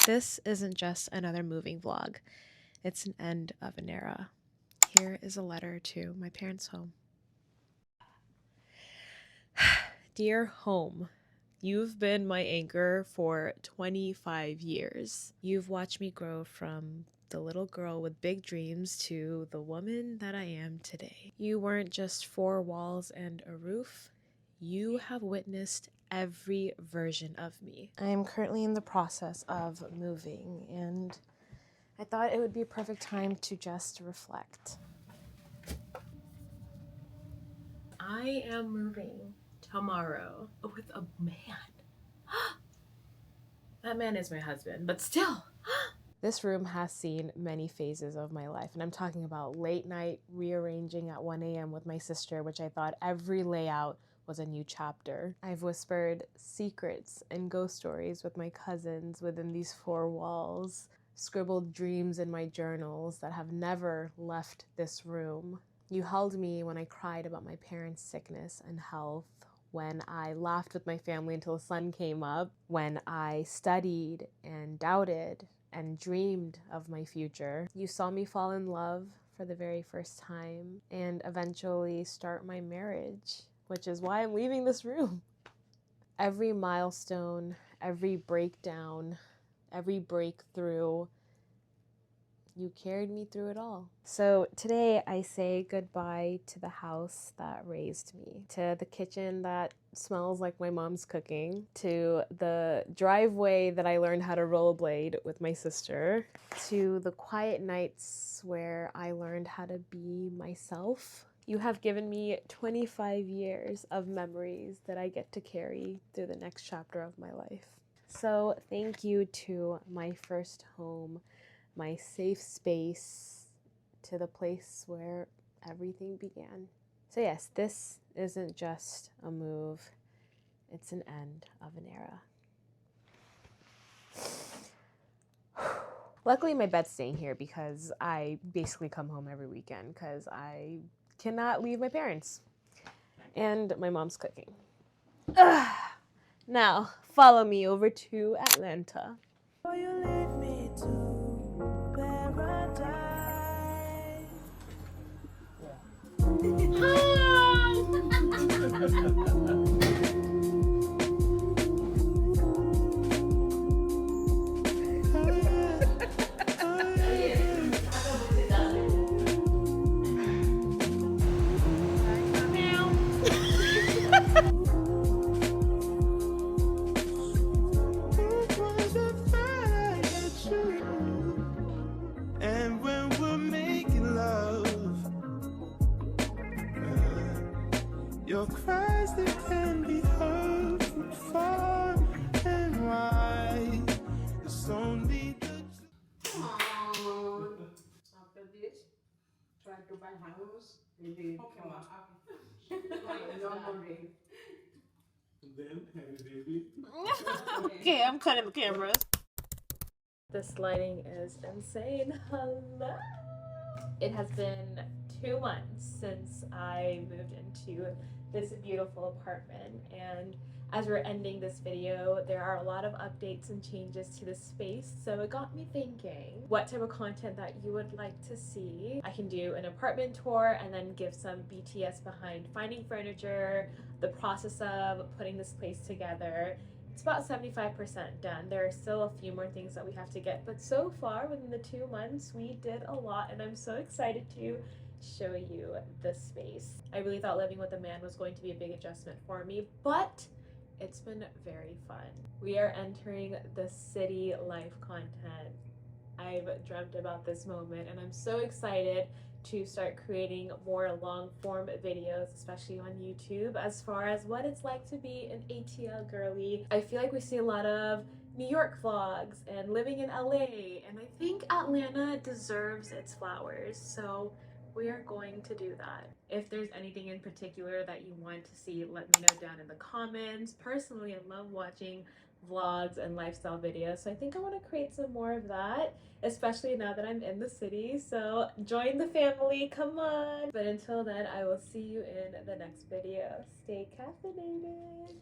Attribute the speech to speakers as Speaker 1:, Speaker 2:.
Speaker 1: This isn't just another moving vlog. It's an end of an era. Here is a letter to my parents' home. Dear home, you've been my anchor for 25 years. You've watched me grow from the little girl with big dreams to the woman that I am today. You weren't just four walls and a roof. You have witnessed every version of me. I am currently in the process of moving, and I thought it would be a perfect time to just reflect. I am moving tomorrow with a man. That man is my husband, but still. This room has seen many phases of my life, and I'm talking about late night rearranging at 1 a.m. with my sister, which I thought every layout was a new chapter. I've whispered secrets and ghost stories with my cousins within these four walls, scribbled dreams in my journals that have never left this room. You held me when I cried about my parents' sickness and health, when I laughed with my family until the sun came up, when I studied and doubted and dreamed of my future. You saw me fall in love for the very first time and eventually start my marriage, which is why I'm leaving this room. Every milestone, every breakdown, every breakthrough, you carried me through it all. So today I say goodbye to the house that raised me, to the kitchen that smells like my mom's cooking, to the driveway that I learned how to rollerblade with my sister, to the quiet nights where I learned how to be myself. You have given me 25 years of memories that I get to carry through the next chapter of my life. So thank you to my first home, my safe space, to the place where everything began. So yes, this isn't just a move, it's an end of an era. Luckily my bed's staying here because I basically come home every weekend because I cannot leave my parents. And my mom's cooking. Now, follow me over to Atlanta. You lead me to paradise. Your cries that can be heard from far and wide. It's only the
Speaker 2: After this, try to buy house. Okay, no more rain.
Speaker 3: Then have a baby.
Speaker 1: Okay, I'm cutting the cameras. This lighting is insane. Hello. It has been 2 months since I moved into this beautiful apartment, and as we're ending this video, there are a lot of updates and changes to the space, so it got me thinking what type of content that you would like to see. I can do an apartment tour and then give some BTS behind finding furniture, the process of putting this place together. It's about 75% done. There are still a few more things that we have to get, but so far within the 2 months we did a lot, and I'm so excited to show you the space. I really thought living with a man was going to be a big adjustment for me, but it's been very fun. We are entering the city life content. I've dreamt about this moment, and I'm so excited to start creating more long form videos, especially on YouTube, as far as what it's like to be an ATL girly. I feel like we see a lot of New York vlogs and living in LA, and I think Atlanta deserves its flowers, so we are going to do that. If there's anything in particular that you want to see, let me know down in the comments. Personally, I love watching vlogs and lifestyle videos, so I think I want to create some more of that, especially now that I'm in the city. So join the family, come on. But until then, I will see you in the next video. Stay caffeinated.